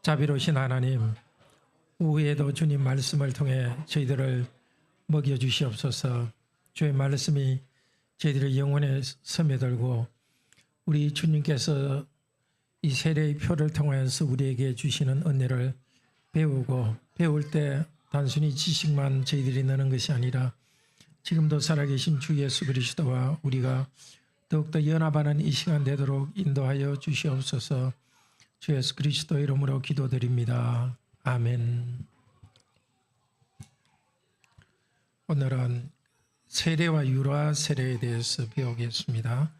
자비로우신 하나님, 오후에도 주님 말씀을 통해 저희들을 먹여주시옵소서. 주의 말씀이 저희들의 영혼에 스며들고 우리 주님께서 이 세례의 표를 통하여서 우리에게 주시는 은혜를 배우고, 배울 때 단순히 지식만 저희들이 넣는 것이 아니라 지금도 살아계신 주 예수 그리스도와 우리가 더욱더 연합하는 이 시간 되도록 인도하여 주시옵소서. 주 예수 그리스도 이름으로 기도드립니다. 아멘. 오늘은 세례와 유라 세례에 대해서 배우겠습니다.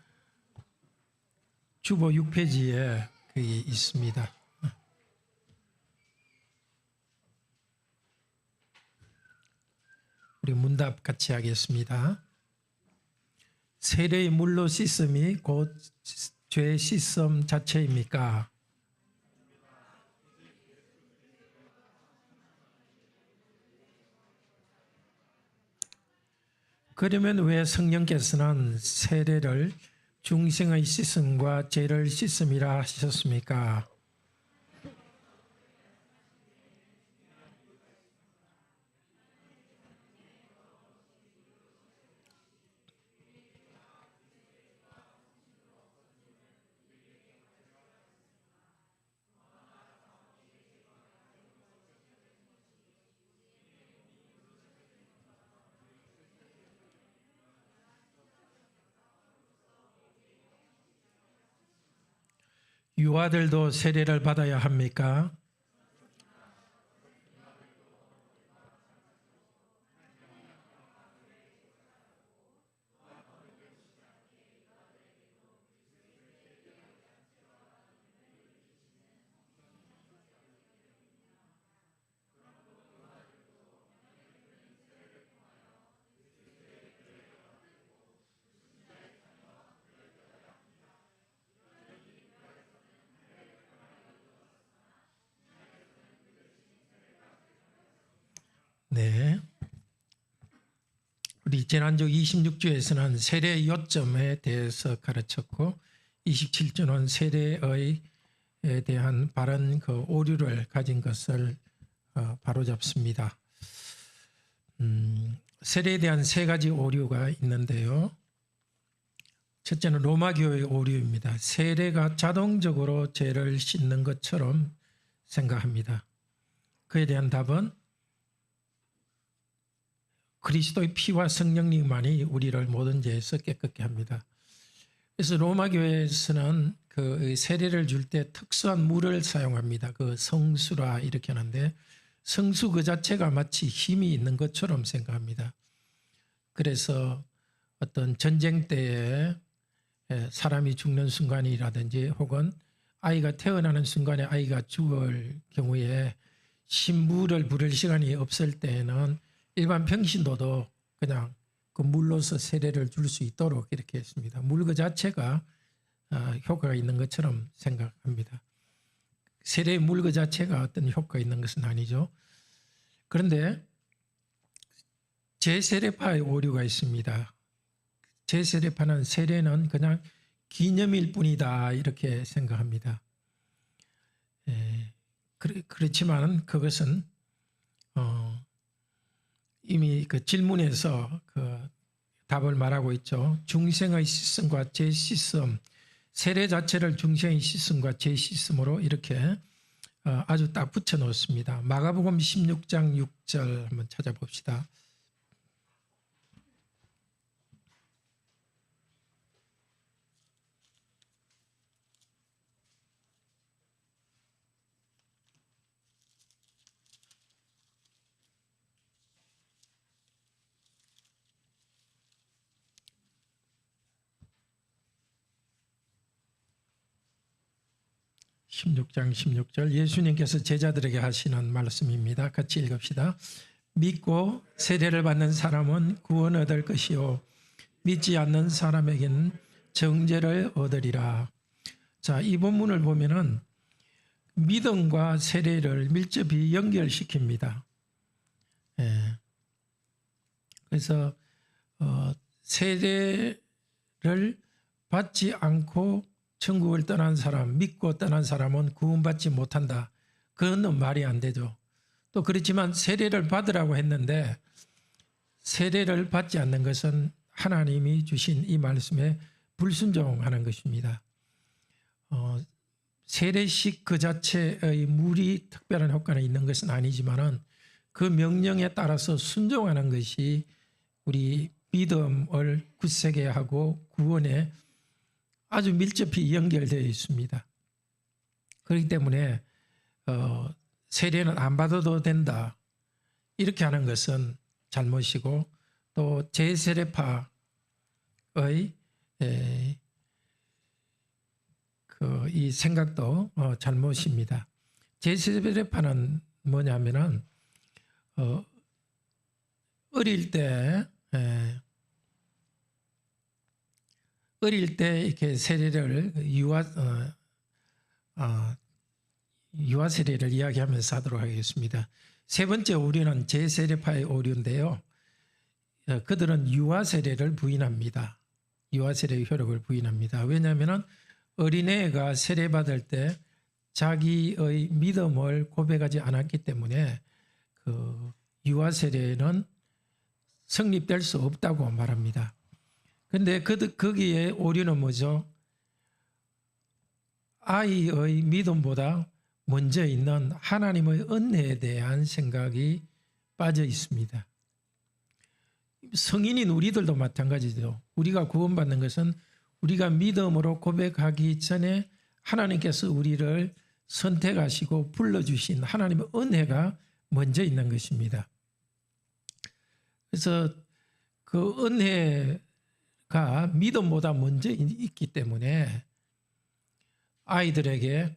주보 6페이지에 그게 있습니다. 우리 문답 같이 하겠습니다. 세례의 물로 씻음이 곧 죄 씻음 자체입니까? 그러면 왜 성령께서는 세례를 중생의 씻음과 죄를 씻음이라 하셨습니까? 유아들도 세례를 받아야 합니까? 네. 우리 지난주 26주에서는 세례의 요점에 대해서 가르쳤고 27주는 세례에 대한 바른 그 오류를 가진 것을 바로잡습니다. 세례에 대한 세 가지 오류가 있는데요. 첫째는 로마교의 오류입니다. 세례가 자동적으로 죄를 씻는 것처럼 생각합니다. 그에 대한 답은 그리스도의 피와 성령님만이 우리를 모든 죄에서 깨끗게 합니다. 그래서 로마교회에서는 그 세례를 줄 때 특수한 물을 사용합니다. 그 성수라 이렇게 하는데 성수 그 자체가 마치 힘이 있는 것처럼 생각합니다. 그래서 어떤 전쟁 때에 사람이 죽는 순간이라든지 혹은 아이가 태어나는 순간에 아이가 죽을 경우에 신부를 부를 시간이 없을 때에는 일반 평신도도 그냥 그 물로서 세례를 줄 수 있도록 이렇게 했습니다. 물 그 자체가 효과가 있는 것처럼 생각합니다. 세례의 물 그 자체가 어떤 효과가 있는 것은 아니죠. 그런데 제세례파의 오류가 있습니다. 제세례파는 세례는 그냥 기념일 뿐이다 이렇게 생각합니다. 그렇지만 그것은 이미 그 질문에서 그 답을 말하고 있죠. 중생의 씻음과 죄 씻음, 세례 자체를 중생의 씻음과 죄 씻음으로 이렇게 아주 딱 붙여 놓습니다. 마가복음 16장 6절 한번 찾아봅시다. (16장 16절) 예수님께서 제자들에게 하시는 말씀입니다. 같이 읽읍시다. 믿고 세례를 받는 사람은 구원 얻을 것이요 믿지 않는 사람에게는 정죄를 얻으리라. 자, 이 본문을 보면은 믿음과 세례를 밀접히 연결시킵니다. 그래서 세례를 받지 않고 천국을 떠난 사람, 믿고 떠난 사람은 구원받지 못한다. 그건 말이 안 되죠. 또 그렇지만 세례를 받으라고 했는데 세례를 받지 않는 것은 하나님이 주신 이 말씀에 불순종하는 것입니다. 세례식 그 자체의 물이 특별한 효과는 있는 것은 아니지만은 그 명령에 따라서 순종하는 것이 우리 믿음을 굳세게 하고 구원에 아주 밀접히 연결되어 있습니다. 그렇기 때문에 세례는 안 받아도 된다 이렇게 하는 것은 잘못이고 또 제세례파의 이 생각도 잘못입니다. 제세례파는 뭐냐면은 어릴 때 이렇게 세례를 유아 세례를 이야기하면서 하도록 하겠습니다. 세 번째 오류는 제세례파의 오류인데요. 그들은 유아 세례를 부인합니다. 유아 세례의 효력을 부인합니다. 왜냐하면 어린애가 세례받을 때 자기의 믿음을 고백하지 않았기 때문에 그 유아 세례는 성립될 수 없다고 말합니다. 그런데 거기에 오류는 뭐죠? 아이의 믿음보다 먼저 있는 하나님의 은혜에 대한 생각이 빠져 있습니다. 성인인 우리들도 마찬가지죠. 우리가 구원받는 것은 우리가 믿음으로 고백하기 전에 하나님께서 우리를 선택하시고 불러주신 하나님의 은혜가 먼저 있는 것입니다. 그래서 그 은혜가 믿음보다 먼저 있기 때문에 아이들에게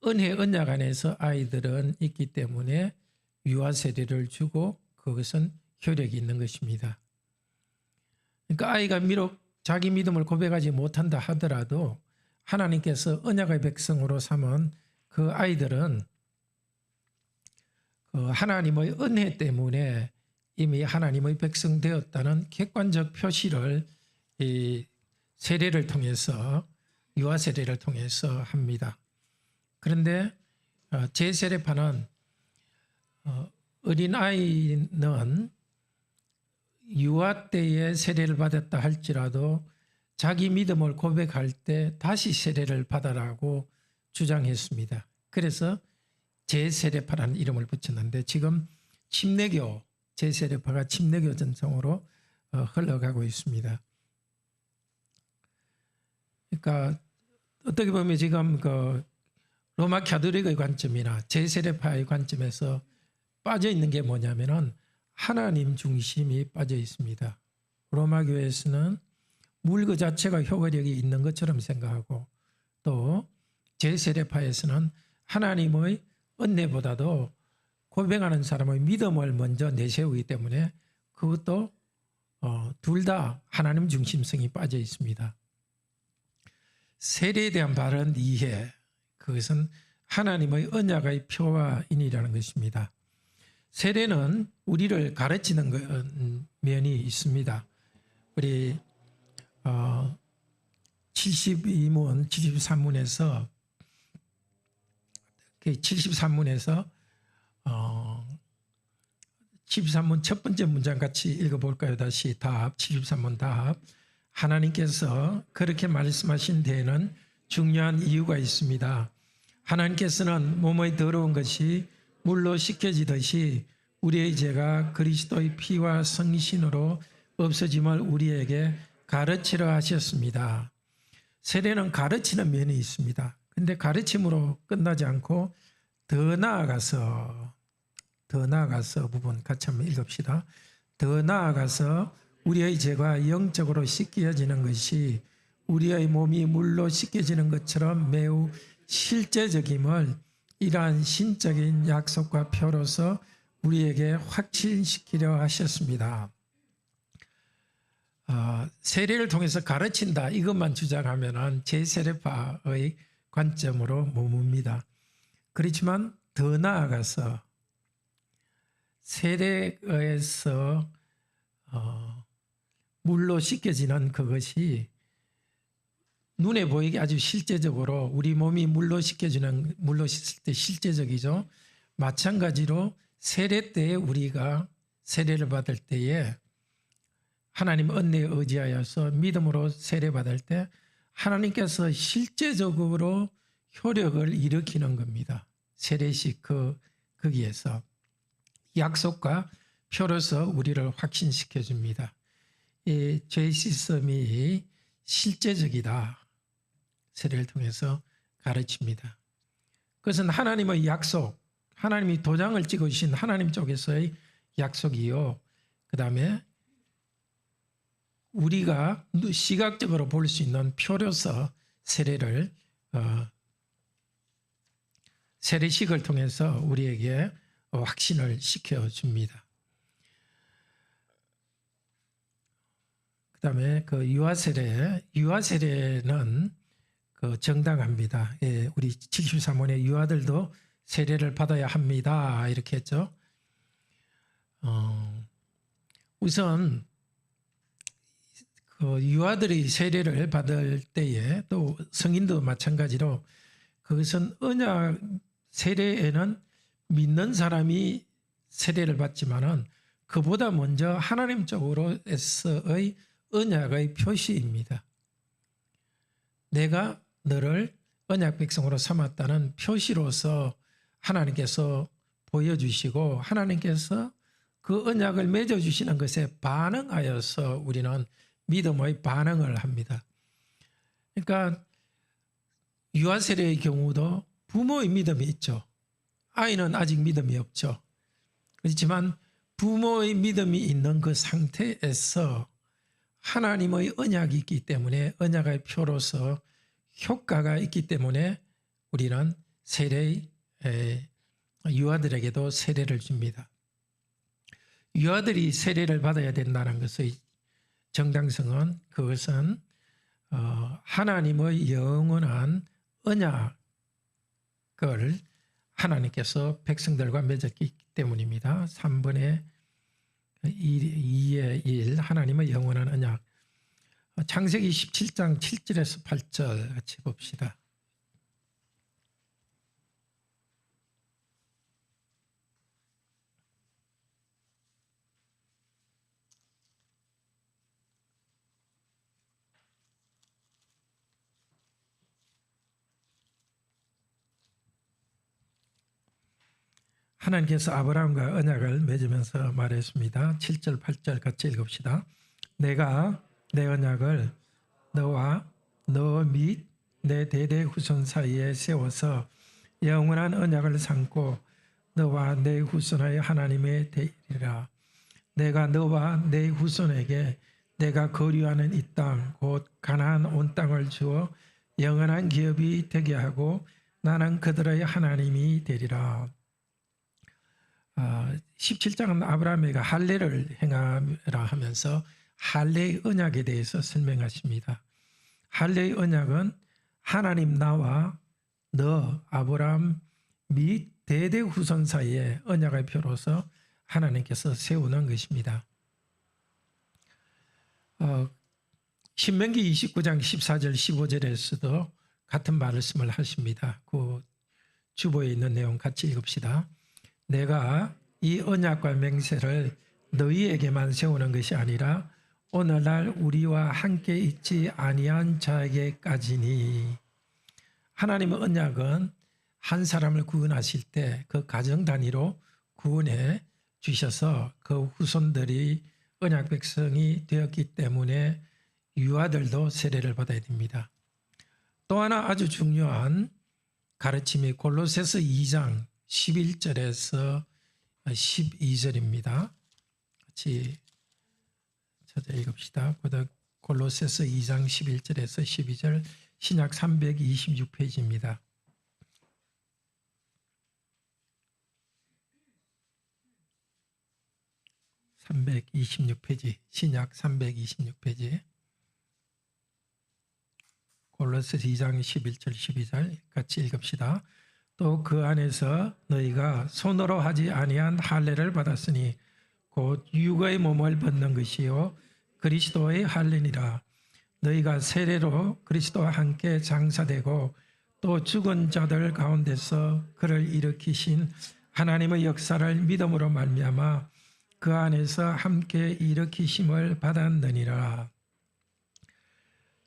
은혜 언약 안에서 아이들은 있기 때문에 유아 세례를 주고 그것은 효력이 있는 것입니다. 그러니까 아이가 비록 자기 믿음을 고백하지 못한다 하더라도 하나님께서 언약의 백성으로 삼은 그 아이들은 그 하나님의 은혜 때문에 이미 하나님의 백성 되었다는 객관적 표시를 이 세례를 통해서 유아 세례를 통해서 합니다. 그런데 제세례파는 어린아이는 유아 때에 세례를 받았다 할지라도 자기 믿음을 고백할 때 다시 세례를 받아라고 주장했습니다. 그래서 제세례파라는 이름을 붙였는데 지금 침례교 제세례파가 침례교 전통으로 흘러가고 있습니다. 그러니까 어떻게 보면 지금 그 로마 가톨릭의 관점이나 제세례파의 관점에서 빠져 있는 게 뭐냐면은 하나님 중심이 빠져 있습니다. 로마 교회에서는 물 그 자체가 효력이 있는 것처럼 생각하고 또 제세례파에서는 하나님의 은혜보다도 고백하는 사람의 믿음을 먼저 내세우기 때문에 그것도 둘 다 하나님 중심성이 빠져 있습니다. 세례에 대한 바른 이해, 그것은 하나님의 언약의 표화인이라는 것입니다. 세례는 우리를 가르치는 면이 있습니다. 우리 72문, 73문 첫 번째 문장 같이 읽어볼까요? 다시 답, 73문 답. 하나님께서 그렇게 말씀하신 데에는 중요한 이유가 있습니다. 하나님께서는 몸의 더러운 것이 물로 씻겨지듯이 우리의 죄가 그리스도의 피와 성신으로 없어짐을 우리에게 가르치려 하셨습니다. 세례는 가르치는 면이 있습니다. 그런데 가르침으로 끝나지 않고 더 나아가서 부분 같이 한번 읽읍시다. 더 나아가서 우리의 죄가 영적으로 씻겨지는 것이 우리의 몸이 물로 씻겨지는 것처럼 매우 실제적임을 이러한 신적인 약속과 표로서 우리에게 확신시키려 하셨습니다. 세례를 통해서 가르친다 이것만 주장하면 제세례파의 관점으로 머뭅니다. 그렇지만 더 나아가서 세례에서 물로 씻겨지는 그것이 눈에 보이게 아주 실제적으로 우리 몸이 물로 씻을 때 실제적이죠. 마찬가지로 세례 때에 우리가 세례를 받을 때에 하나님 은혜에 의지하여서 믿음으로 세례받을 때 하나님께서 실제적으로 효력을 일으키는 겁니다. 세례식 거기에서 약속과 표로서 우리를 확신시켜 줍니다. 이 죄의 씻음이 실제적이다. 세례를 통해서 가르칩니다. 그것은 하나님의 약속, 하나님이 도장을 찍어주신 하나님 쪽에서의 약속이요. 그 다음에 우리가 시각적으로 볼 수 있는 표로서 세례식을 통해서 우리에게 확신을 시켜줍니다. 그 다음에 그 유아세례는 정당합니다. 예, 우리 73원의 유아들도 세례를 받아야 합니다. 이렇게 했죠. 우선 유아들이 세례를 받을 때에 또 성인도 마찬가지로 그것은 언약 세례에는 믿는 사람이 세례를 받지만은 그보다 먼저 하나님 쪽으로서의 언약의 표시입니다. 내가 너를 언약 백성으로 삼았다는 표시로서 하나님께서 보여주시고 하나님께서 그 언약을 맺어주시는 것에 반응하여서 우리는 믿음의 반응을 합니다. 그러니까 유아세례의 경우도 부모의 믿음이 있죠. 아이는 아직 믿음이 없죠. 그렇지만 부모의 믿음이 있는 그 상태에서 하나님의 언약이 있기 때문에 언약의 표로서 효과가 있기 때문에 우리는 유아들에게도 세례를 줍니다. 유아들이 세례를 받아야 된다는 것의 정당성은 그것은 하나님의 영원한 언약을 하나님께서 백성들과 맺었기 때문입니다. 3분의 2의 1 하나님의 영원한 언약. 창세기 17장 7절에서 8절 같이 봅시다. 하나님께서 아브라함과 언약을 맺으면서 말했습니다. 7절 8절 같이 읽읍시다. 내가 내 언약을 너와 너 및 내 대대 후손 사이에 세워서 영원한 언약을 삼고 너와 내 후손의 하나님의 되리라. 내가 너와 내 후손에게 내가 거류하는 이 땅 곧 가나안 온 땅을 주어 영원한 기업이 되게 하고 나는 그들의 하나님이 되리라. 17장은 아브라함에게 할례를 행하라 하면서 할례의 언약에 대해서 설명하십니다. 할례의 언약은 하나님 나와 너 아브라함 및 대대 후손 사이에 언약의 표로서 하나님께서 세우는 것입니다. 신명기 29장 14절 15절에서도 같은 말씀을 하십니다. 그 주보에 있는 내용 같이 읽읍시다. 내가 이 언약과 맹세를 너희에게만 세우는 것이 아니라 오늘날 우리와 함께 있지 아니한 자에게까지니. 하나님의 언약은 한 사람을 구원하실 때 그 가정 단위로 구원해 주셔서 그 후손들이 언약 백성이 되었기 때문에 유아들도 세례를 받아야 됩니다. 또 하나 아주 중요한 가르침이 골로새서 2장 11절에서 12절입니다. 같이 찾아 읽읍시다. 골로새서 2장 11절에서 12절 신약 326페이지입니다. 신약 326페이지 골로새서 2장 11절 12절 같이 읽읍시다. 또 그 안에서 너희가 손으로 하지 아니한 할례를 받았으니 곧 육의 몸을 벗는 것이요 그리스도의 할례니라. 너희가 세례로 그리스도와 함께 장사되고 또 죽은 자들 가운데서 그를 일으키신 하나님의 역사를 믿음으로 말미암아 그 안에서 함께 일으키심을 받았느니라.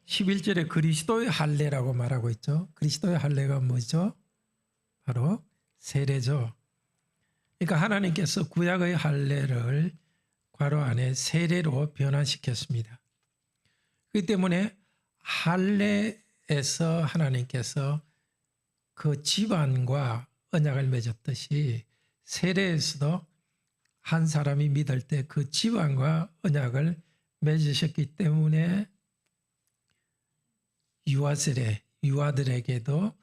11절에 그리스도의 할례라고 말하고 있죠. 그리스도의 할례가 뭐죠? 바로 세례죠. 그러니까 하나님께서 구약의 할례를 괄호 안에 세례로 변화시켰습니다. 그렇기 때문에 할례에서 하나님께서 그 집안과 언약을 맺었듯이 세례에서도 한 사람이 믿을 때 그 집안과 언약을 맺으셨기 때문에 유아세례, 유아들에게도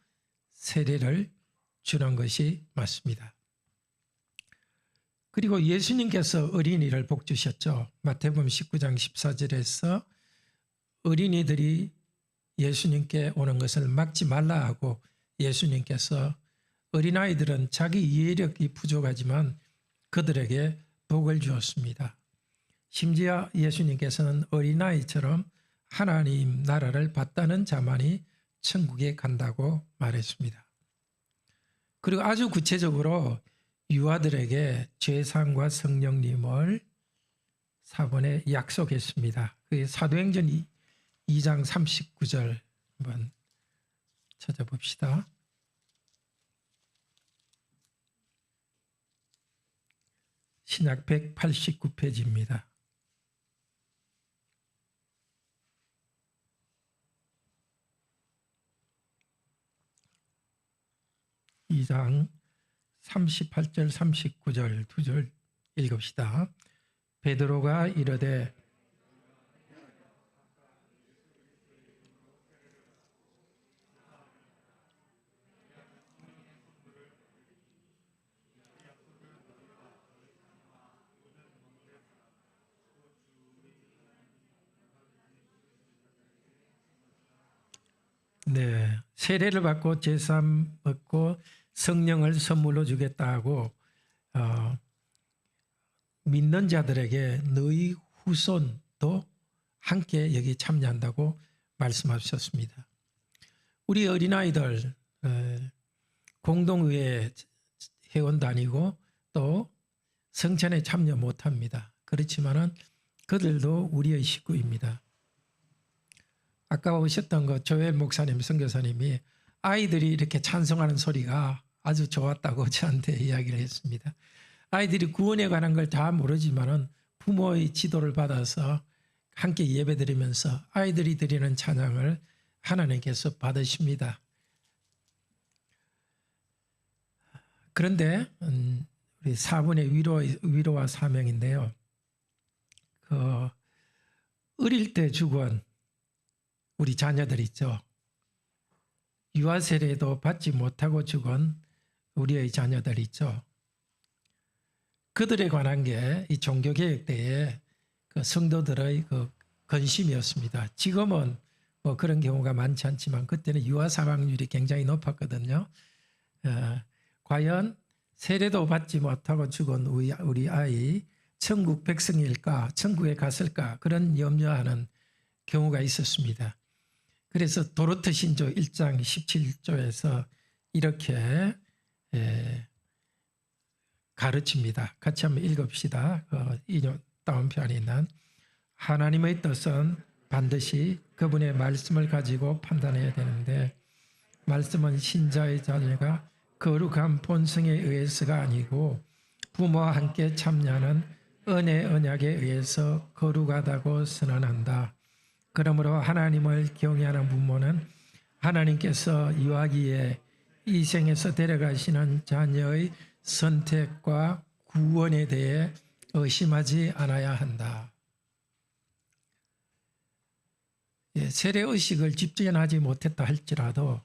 세례를 주는 것이 맞습니다. 그리고 예수님께서 어린이를 복주셨죠. 마태복음 19장 14절에서 어린이들이 예수님께 오는 것을 막지 말라 하고 예수님께서 어린아이들은 자기 이해력이 부족하지만 그들에게 복을 주었습니다. 심지어 예수님께서는 어린아이처럼 하나님 나라를 받다는 자만이 천국에 간다고 말했습니다. 그리고 아주 구체적으로 유아들에게 죄사함과 성령님을 4번에 약속했습니다. 그게 사도행전 2장 39절 한번 찾아봅시다. 신약 189페이지입니다. 2장 38절 39절 두 절 읽읍시다. 베드로가 이르되 네, 세례를 받고 제사함 받고 성령을 선물로 주겠다고 믿는 자들에게 너희 후손도 함께 여기 참여한다고 말씀하셨습니다. 우리 어린아이들 공동의회 회원도 아니고 또 성찬에 참여 못합니다. 그렇지만은 그들도 우리의 식구입니다. 아까 오셨던 그 조엘 목사님, 선교사님이 아이들이 이렇게 찬송하는 소리가 아주 좋았다고 저한테 이야기를 했습니다. 아이들이 구원에 관한 걸 다 모르지만은 부모의 지도를 받아서 함께 예배드리면서 아이들이 드리는 찬양을 하나님께서 받으십니다. 그런데 우리 4번의 위로와 사명인데요. 그 어릴 때 죽은 우리 자녀들 있죠. 유아세례도 받지 못하고 죽은 우리의 자녀들 있죠. 그들에 관한 게 이 종교개혁 때에 그 성도들의 그 관심이었습니다. 지금은 뭐 그런 경우가 많지 않지만 그때는 유아 사망률이 굉장히 높았거든요. 과연 세례도 받지 못하고 죽은 우리 아이 천국 백성일까, 천국에 갔을까 그런 염려하는 경우가 있었습니다. 그래서 도르트 신조 1장 17조에서 이렇게 가르칩니다. 같이 한번 읽읍시다. 인용 다운편에 있는 하나님의 뜻은 반드시 그분의 말씀을 가지고 판단해야 되는데 말씀은 신자의 자녀가 거룩한 본성에 의해서가 아니고 부모와 함께 참여하는 은혜 언약에 의해서 거룩하다고 선언한다. 그러므로 하나님을 경외하는 부모는 하나님께서 유아기에 이 생에서 데려가시는 자녀의 선택과 구원에 대해 의심하지 않아야 한다. 세례의식을 집전하지 못했다 할지라도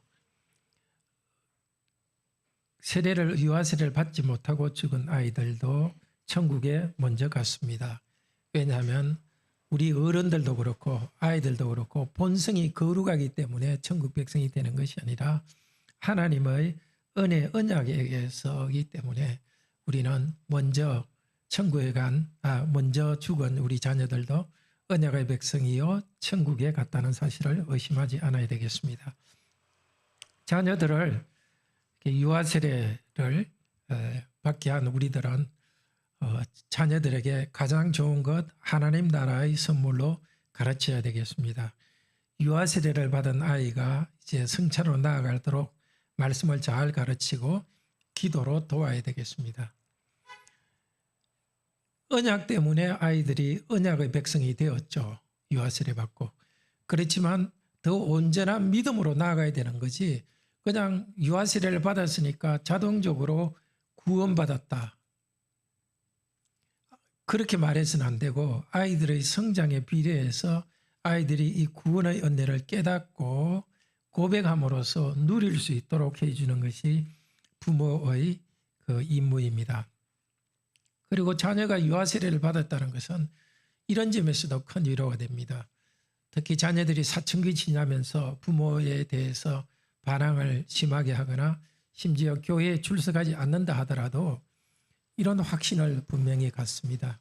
유아세례를 받지 못하고 죽은 아이들도 천국에 먼저 갔습니다. 왜냐하면 우리 어른들도 그렇고 아이들도 그렇고 본성이 거룩하기 때문에 천국 백성이 되는 것이 아니라 하나님의 은혜 언약에 의해서이기 때문에 우리는 먼저 천국에 먼저 죽은 우리 자녀들도 언약의 백성이요 천국에 갔다는 사실을 의심하지 않아야 되겠습니다. 자녀들을 유아 세례를 받게 한 우리들은 자녀들에게 가장 좋은 것 하나님 나라의 선물로 가르쳐야 되겠습니다. 유아 세례를 받은 아이가 이제 성찬으로 나아가도록 말씀을 잘 가르치고 기도로 도와야 되겠습니다. 언약 때문에 아이들이 언약의 백성이 되었죠. 유아 세례 받고. 그렇지만 더 온전한 믿음으로 나아가야 되는 거지, 그냥 유아 세례를 받았으니까 자동적으로 구원받았다, 그렇게 말해서는 안 되고, 아이들의 성장에 비례해서 아이들이 이 구원의 은혜를 깨닫고 고백함으로써 누릴 수 있도록 해주는 것이 부모의 그 임무입니다. 그리고 자녀가 유아 세례를 받았다는 것은 이런 점에서도 큰 위로가 됩니다. 특히 자녀들이 사춘기 지나면서 부모에 대해서 반항을 심하게 하거나 심지어 교회에 출석하지 않는다 하더라도 이런 확신을 분명히 갖습니다.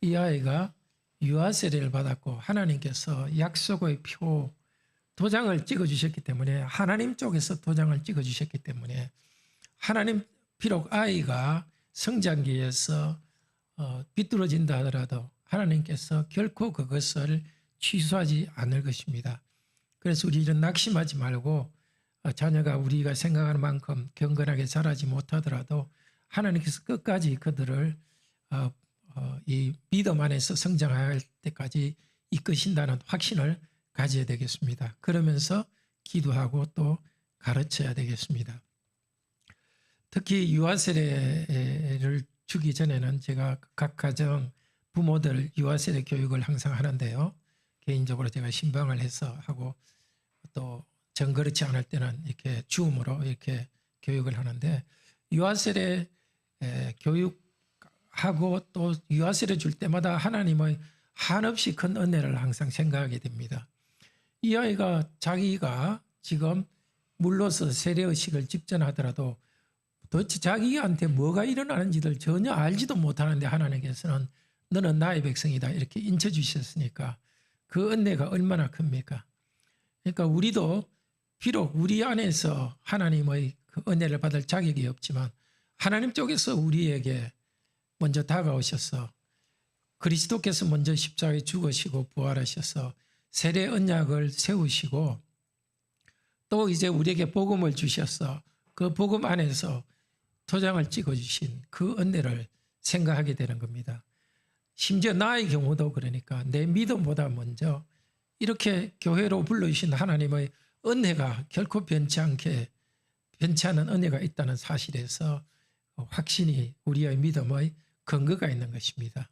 이 아이가 유아 세례를 받았고 하나님께서 약속의 표 도장을 찍어주셨기 때문에, 하나님 쪽에서 도장을 찍어주셨기 때문에, 하나님 비록 아이가 성장기에서 비뚤어진다 하더라도 하나님께서 결코 그것을 취소하지 않을 것입니다. 그래서 우리는 낙심하지 말고 자녀가 우리가 생각하는 만큼 경건하게 자라지 못하더라도 하나님께서 끝까지 그들을 이 믿음 안에서 성장할 때까지 이끄신다는 확신을 가져야 되겠습니다. 그러면서 기도하고 또 가르쳐야 되겠습니다. 특히 유아 세례를 주기 전에는 제가 각 가정 부모들 유아 세례 교육을 항상 하는데요. 개인적으로 제가 신방을 해서 하고, 또 정 그렇지 않을 때는 이렇게 줌으로 이렇게 교육을 하는데, 유아 세례 교육하고 또 유아 세례 줄 때마다 하나님의 한없이 큰 은혜를 항상 생각하게 됩니다. 이 아이가 자기가 지금 물로서 세례의식을 집전하더라도 도대체 자기한테 뭐가 일어나는지를 전혀 알지도 못하는데 하나님께서는 너는 나의 백성이다 이렇게 인쳐주셨으니까 그 은혜가 얼마나 큽니까? 그러니까 우리도 비록 우리 안에서 하나님의 그 은혜를 받을 자격이 없지만 하나님 쪽에서 우리에게 먼저 다가오셔서 그리스도께서 먼저 십자가에 죽으시고 부활하셔서 세례 언약을 세우시고 또 이제 우리에게 복음을 주셔서 그 복음 안에서 도장을 찍어주신 그 은혜를 생각하게 되는 겁니다. 심지어 나의 경우도 그러니까 내 믿음보다 먼저 이렇게 교회로 불러주신 하나님의 은혜가 결코 변치 않는 은혜가 있다는 사실에서 확신이 우리의 믿음의 근거가 있는 것입니다.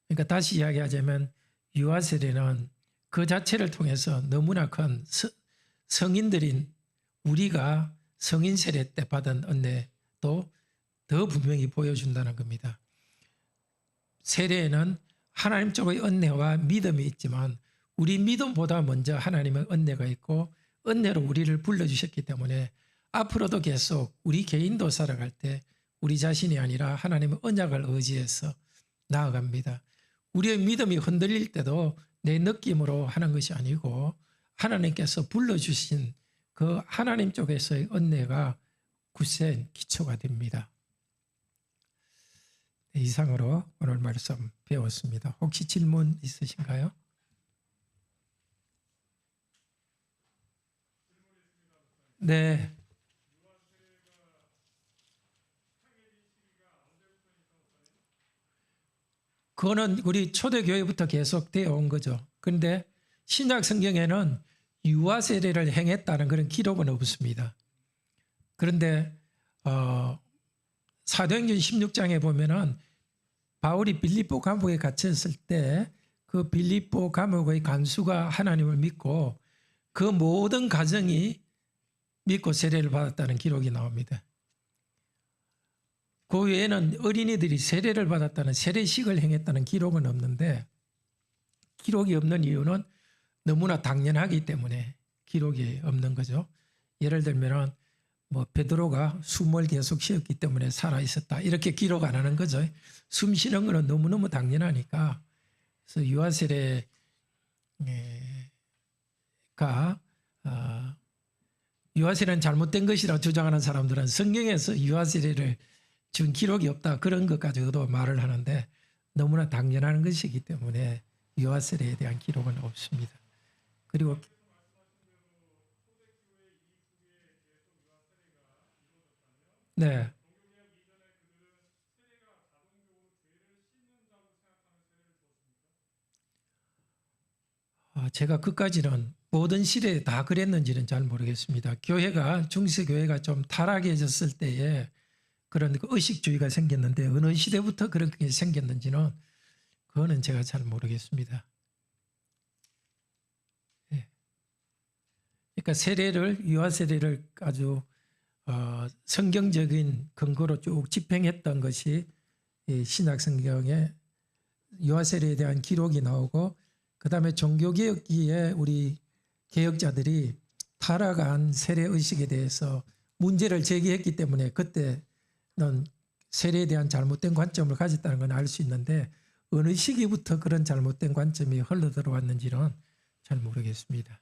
그러니까 다시 이야기하자면 유아 세례는 그 자체를 통해서 너무나 큰 성인들인 우리가 성인 세례 때 받은 은혜도 더 분명히 보여준다는 겁니다. 세례에는 하나님 쪽의 은혜와 믿음이 있지만 우리 믿음보다 먼저 하나님의 은혜가 있고 은혜로 우리를 불러주셨기 때문에 앞으로도 계속 우리 개인도 살아갈 때 우리 자신이 아니라 하나님의 언약을 의지해서 나아갑니다. 우리의 믿음이 흔들릴 때도 내 느낌으로 하는 것이 아니고 하나님께서 불러주신 그 하나님 쪽에서의 은혜가 굳센 기초가 됩니다. 이상으로 오늘 말씀 배웠습니다. 혹시 질문 있으신가요? 네. 그거는 우리 초대교회부터 계속 되어 온 거죠. 그런데 신약 성경에는 유아 세례를 행했다는 그런 기록은 없습니다. 그런데 사도행전 16장에 보면은 바울이 빌립보 감옥에 갇혔을 때 그 빌립보 감옥의 간수가 하나님을 믿고 그 모든 가정이 믿고 세례를 받았다는 기록이 나옵니다. 그 외에는 어린이들이 세례를 받았다는 세례식을 행했다는 기록은 없는데, 기록이 없는 이유는 너무나 당연하기 때문에 기록이 없는 거죠. 예를 들면 뭐 베드로가 숨을 계속 쉬었기 때문에 살아 있었다 이렇게 기록 안 하는 거죠. 숨 쉬는 거는 너무너무 당연하니까 그래서 유아 세례가 유아 세례는 잘못된 것이라고 주장하는 사람들은 성경에서 유아 세례를 준 기록이 없다 그런 것 가지고도 말을 하는데 너무나 당연한 것이기 때문에 유아 세례에 대한 기록은 없습니다. 그리고 네. 제가 그까지는 모든 시대에 다 그랬는지는 잘 모르겠습니다. 교회가 중세 교회가 좀 타락해졌을 때에 그런 의식주의가 생겼는데 어느 시대부터 그렇게 생겼는지는 그거는 제가 잘 모르겠습니다. 예. 그러니까 세례를 유아 세례를 아주 성경적인 근거로 쭉 집행했던 것이 이 신약 성경에 유아 세례에 대한 기록이 나오고 그다음에 종교개혁기에 우리 개혁자들이 타락한 세례 의식에 대해서 문제를 제기했기 때문에 그때는 세례에 대한 잘못된 관점을 가졌다는 건 알 수 있는데 어느 시기부터 그런 잘못된 관점이 흘러들어왔는지는 잘 모르겠습니다.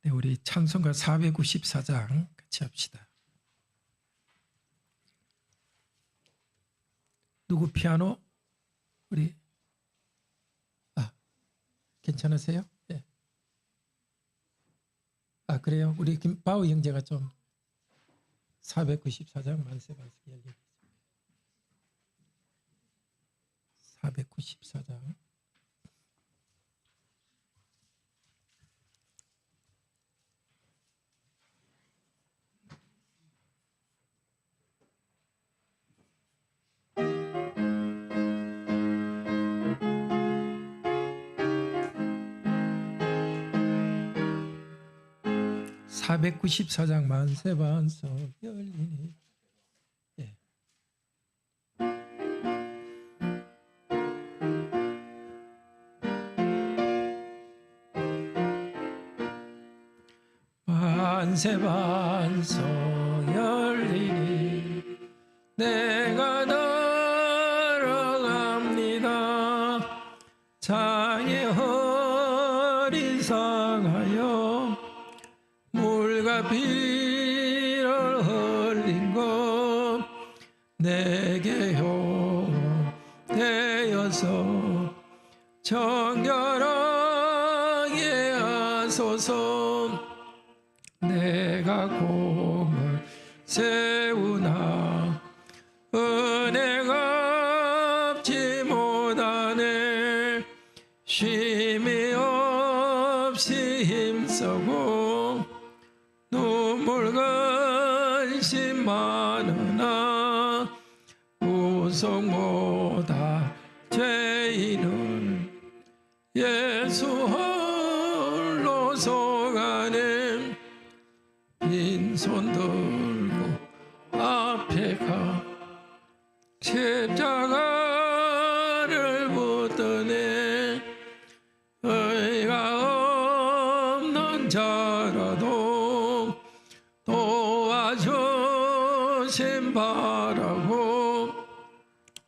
네, 우리 찬송가 494장 같이 합시다. 누구 피아노? 우리 괜찮으세요? 네. 그래요? 우리 김바우 형제가 좀 494장 만세 열리겠습니다. 494장. (494장) 만세 반석 열리니. 예. 만세 반석 열리니 내가 들어갑니다. 장애 허리 상하여 물과 피를 흘린 것 내게 효되어서 정결하게 하소서. 내가 공을 세우나 은혜가 없지 못하네. 쉼이 없이 힘쓰고 눈물 근심 많으나 구속 못할 죄인을 예수 홀로 속아내. 빈손 들고 앞에 가 십자가를 붙드네. 의가 없는 자라도 도와주심 바라고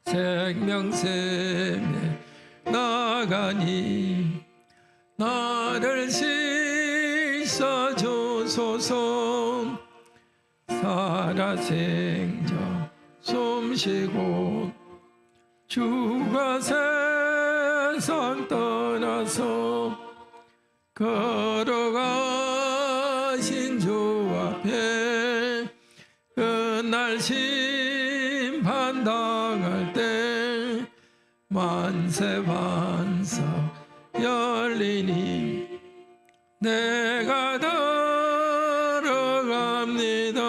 생명샘에 나가니 나를 씻어주소서. 살아생전 숨쉬고 주가 세상 떠나서 걸어가신 주 앞에 그날 심판당할 때 만세 반석 열리니 내가 들어갑니다.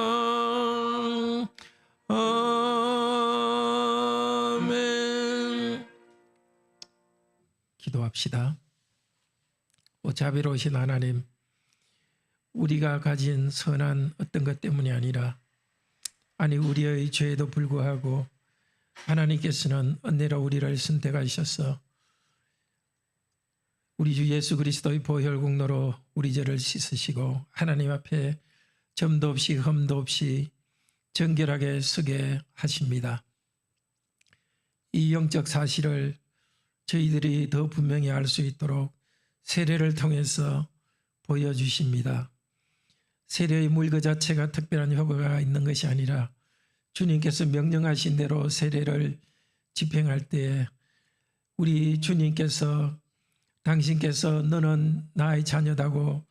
아멘. 기도합시다. 오 자비로우신 하나님, 우리가 가진 선한 어떤 것 때문이 아니라 우리의 죄에도 불구하고 하나님께서는 은혜로 우리를 선택하셔서 우리 주 예수 그리스도의 보혈공로로 우리 죄를 씻으시고 하나님 앞에 점도 없이 흠도 없이 정결하게 서게 하십니다. 이 영적 사실을 저희들이 더 분명히 알 수 있도록 세례를 통해서 보여주십니다. 세례의 물 그 자체가 특별한 효과가 있는 것이 아니라 주님께서 명령하신 대로 세례를 집행할 때에 우리 주님께서 당신께서 너는 나의 자녀다고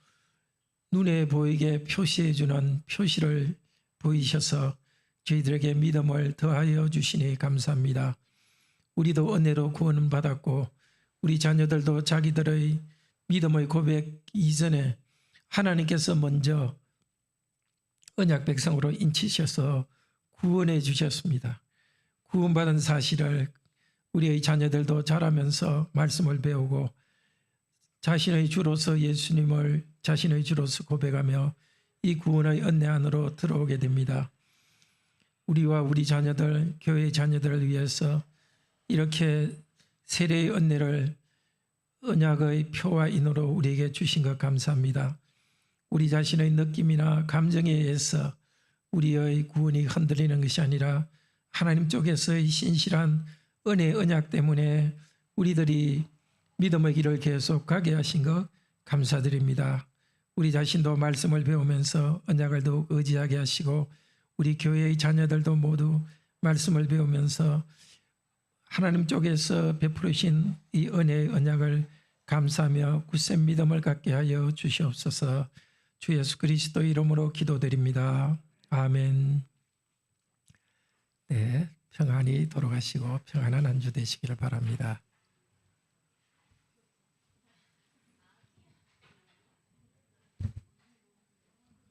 눈에 보이게 표시해 주는 표시를 보이셔서 저희들에게 믿음을 더하여 주시니 감사합니다. 우리도 은혜로 구원을 받았고 우리 자녀들도 자기들의 믿음의 고백 이전에 하나님께서 먼저 언약 백성으로 인치셔서 구원해 주셨습니다. 구원받은 사실을 우리의 자녀들도 자라면서 말씀을 배우고 자신의 주로서 예수님을 자신의 주로서 고백하며 이 구원의 은혜 안으로 들어오게 됩니다. 우리와 우리 자녀들, 교회의 자녀들을 위해서 이렇게 세례의 은혜를 언약의 표와 인으로 우리에게 주신 것 감사합니다. 우리 자신의 느낌이나 감정에 의해서 우리의 구원이 흔들리는 것이 아니라 하나님 쪽에서의 신실한 은혜의 언약 때문에 우리들이 믿음의 길을 계속 가게 하신 것 감사드립니다. 우리 자신도 말씀을 배우면서 언약을 더욱 의지하게 하시고 우리 교회의 자녀들도 모두 말씀을 배우면서 하나님 쪽에서 베푸르신 이 은혜의 언약을 감사하며 굳센 믿음을 갖게 하여 주시옵소서. 주 예수 그리스도 이름으로 기도드립니다. 아멘. 네, 평안히 돌아가시고 평안한 한 주 되시기를 바랍니다.